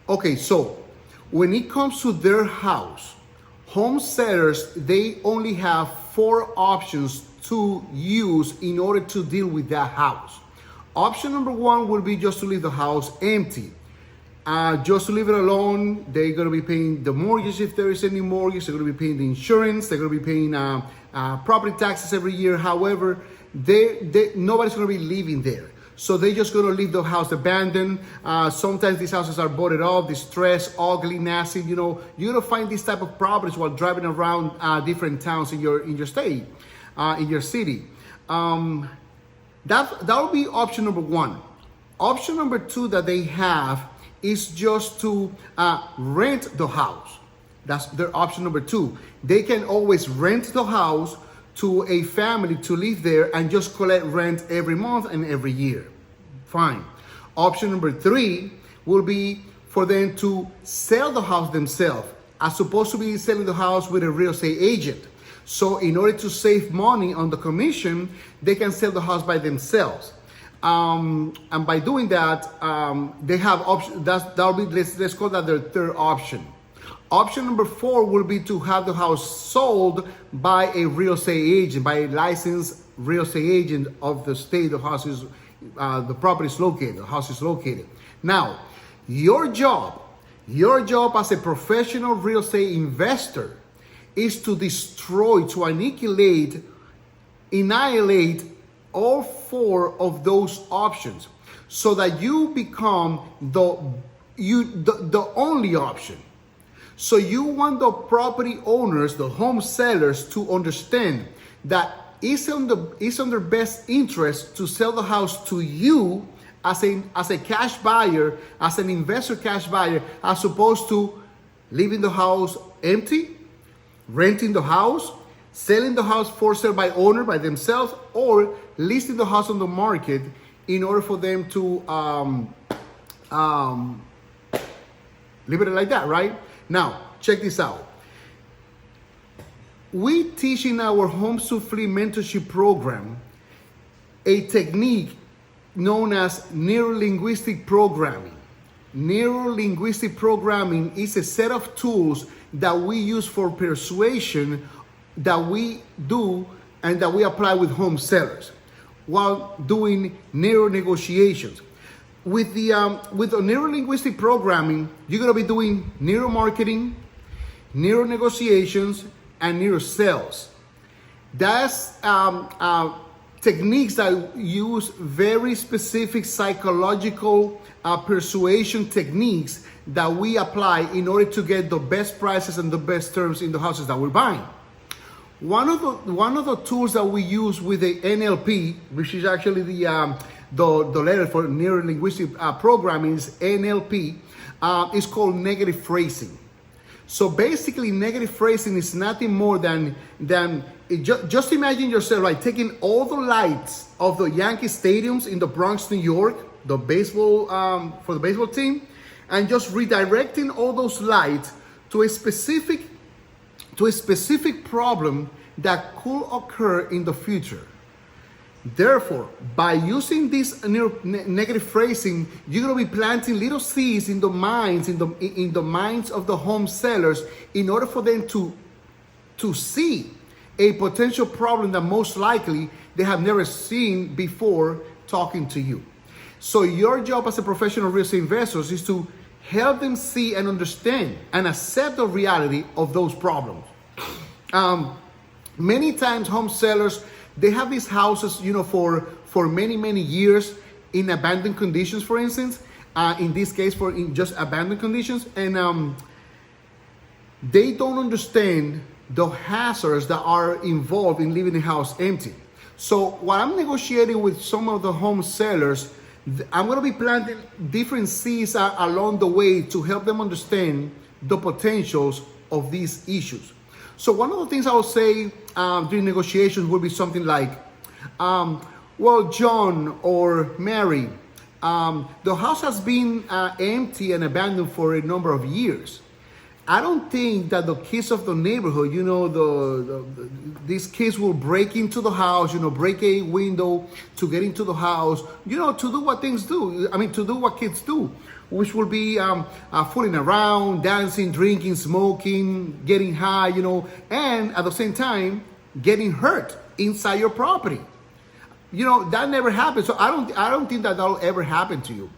Okay, so when it comes to their house, home sellers, they only have four options to use in order to deal with that house. Option number one will be just to leave the house empty. Just to leave it alone. They're going to be paying the mortgage if there is any mortgage. They're going to be paying the insurance. They're going to be paying property taxes every year. However, nobody's going to be living there. So they're just going to leave the house abandoned. Sometimes these houses are boarded up, distressed, ugly, nasty. You know, you're going to find these type of properties while driving around different towns in your state, in your city. That would be option number one. Option number two that they have is just to rent the house. That's their option number two. They can always rent the house to a family to live there and just collect rent every month and every year. Fine. Option number three will be for them to sell the house themselves, as opposed to be selling the house with a real estate agent. So in order to save money on the commission, they can sell the house by themselves. And by doing that, they have option. That'll be, let's call that their third option. Option number four will be to have the house sold by a real estate agent, by a licensed real estate agent of the state the property is located, the house is located. Now, your job as a professional real estate investor is to destroy, to annihilate all four of those options, so that you become the only option. So you want the property owners, the home sellers, to understand that it's in their best interest to sell the house to you as a cash buyer, as an investor cash buyer, as opposed to leaving the house empty, renting the house, selling the house for sale by owner, by themselves, or listing the house on the market in order for them to leave it like that, right? Now, check this out. We teach in our Homes2Flip Mentorship program a technique known as neuro-linguistic programming. Neuro-linguistic programming is a set of tools that we use for persuasion that we do and that we apply with home sellers while doing neuro-negotiations. With the neuro-linguistic programming, you're going to be doing neuro-marketing, neuro-negotiations, and neuro-sales. That's techniques that use very specific psychological persuasion techniques that we apply in order to get the best prices and the best terms in the houses that we're buying. One of the tools that we use with the NLP, which is actually the letter for neuro-linguistic programming, is NLP, is called negative phrasing. So basically, negative phrasing is nothing more than just imagine yourself like taking all the lights of the Yankee stadiums in the Bronx, New York, the baseball for the baseball team, and just redirecting all those lights to a specific problem that could occur in the future. Therefore, by using this negative phrasing, you're going to be planting little seeds in the minds of the home sellers in order for them to see a potential problem that most likely they have never seen before talking to you. So your job as a professional real estate investor is to help them see and understand and accept the reality of those problems. Many times home sellers, they have these houses, for many years in abandoned conditions, for instance, in this case, in just abandoned conditions. And they don't understand the hazards that are involved in leaving the house empty. So while I'm negotiating with some of the home sellers, I'm going to be planting different seeds along the way to help them understand the potentials of these issues. So one of the things I will say during negotiations will be something like, well, John or Mary, the house has been empty and abandoned for a number of years. I don't think that the kids of the neighborhood, these kids will break into the house, break a window to get into the house, to do what kids do. which will be fooling around, dancing, drinking, smoking, getting high, and at the same time, getting hurt inside your property. That never happens. So I don't think that'll ever happen to you.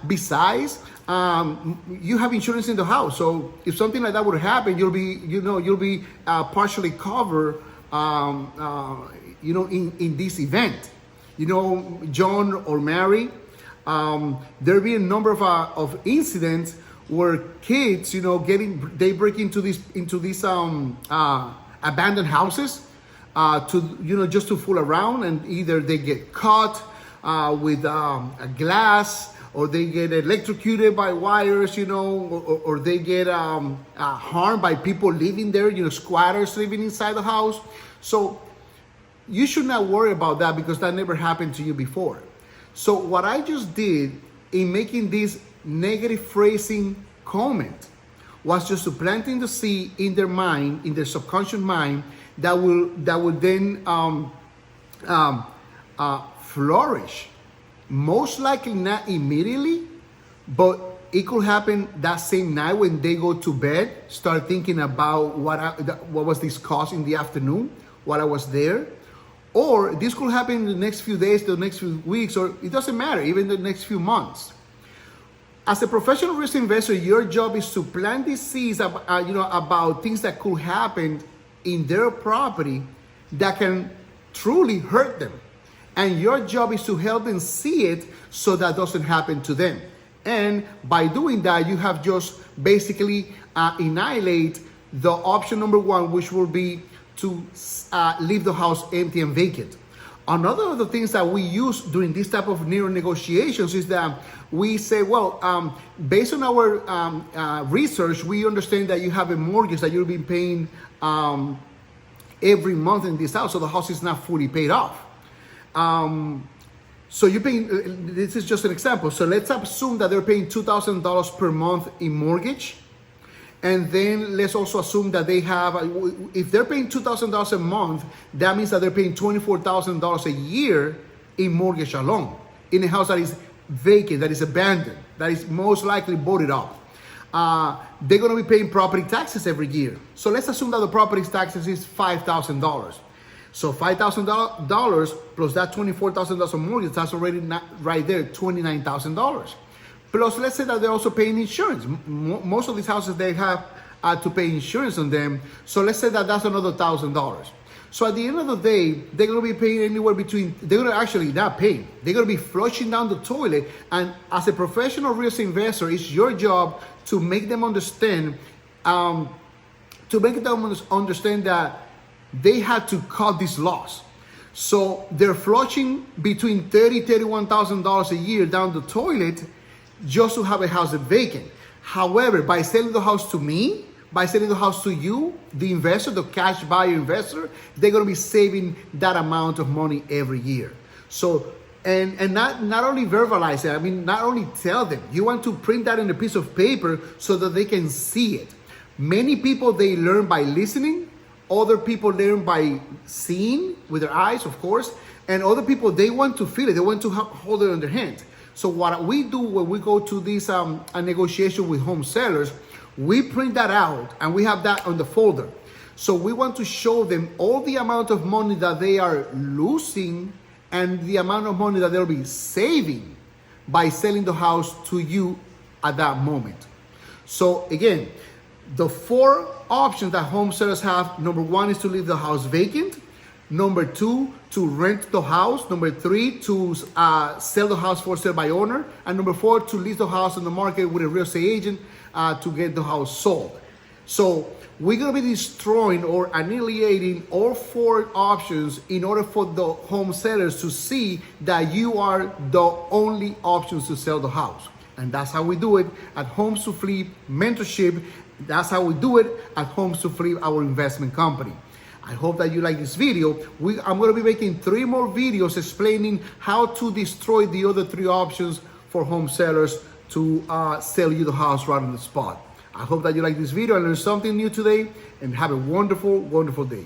Besides, you have insurance in the house, so if something like that would happen, you'll be partially covered. In this event, John or Mary, there'll be a number of incidents where kids, they break into these abandoned houses just to fool around, and either they get caught with a glass, or they get electrocuted by wires, or they get harmed by people living there, squatters living inside the house. So you should not worry about that, because that never happened to you before. So what I just did in making this negative phrasing comment was just to planting the seed in their mind, in their subconscious mind, that will then flourish. Most likely not immediately, but it could happen that same night when they go to bed, start thinking about what was discussed in the afternoon while I was there. Or this could happen in the next few days, the next few weeks, or it doesn't matter, even the next few months. As a professional risk investor, your job is to plant these seeds about things that could happen in their property that can truly hurt them. And your job is to help them see it so that doesn't happen to them. And by doing that, you have just basically annihilate the option number one, which will be to leave the house empty and vacant. Another of the things that we use during this type of negotiations is that we say, well, based on our research, we understand that you have a mortgage that you'll be paying every month in this house, so the house is not fully paid off. So you're paying, this is just an example. So let's assume that they're paying $2,000 per month in mortgage. And then let's also assume that they have, if they're paying $2,000 a month, that means that they're paying $24,000 a year in mortgage alone, in a house that is vacant, that is abandoned, that is most likely boarded up. They're going to be paying property taxes every year. So let's assume that the property taxes is $5,000. So $5,000 plus that $24,000 of mortgage, that's already right there, $29,000. Plus, let's say that they're also paying insurance. Most of these houses, they have to pay insurance on them. So let's say that that's another $1,000. So at the end of the day, they're going to be paying anywhere between, they're going to actually not pay. They're going to be flushing down the toilet. And as a professional real estate investor, it's your job to make them understand, that they had to cut this loss. So they're flushing between $30,000, $31,000 a year down the toilet just to have a house vacant. However, by selling the house to me, by selling the house to you, the investor, the cash buyer investor, they're going to be saving that amount of money every year. So, and not only verbalize it, not only tell them, you want to print that in a piece of paper so that they can see it. Many people, they learn by listening. Other people learn by seeing with their eyes, of course. And other people, they want to feel it. They want to hold it in their hand. So what we do when we go to this a negotiation with home sellers, we print that out and we have that on the folder. So we want to show them all the amount of money that they are losing and the amount of money that they'll be saving by selling the house to you at that moment. So again, the 4 options that home sellers have, number 1 is to leave the house vacant. Number 2, to rent the house. Number 3, to sell the house for sale by owner. And number 4, to list the house on the market with a real estate agent to get the house sold. So we're going to be destroying or annihilating all 4 options in order for the home sellers to see that you are the only options to sell the house. And that's how we do it at Homes2Flip Mentorship. That's how we do it at Homes2Flip, our investment company. I hope that you like this video. I'm going to be making 3 more videos explaining how to destroy the other 3 options for home sellers to sell you the house right on the spot. I hope that you like this video and learned something new today, and have a wonderful, wonderful day.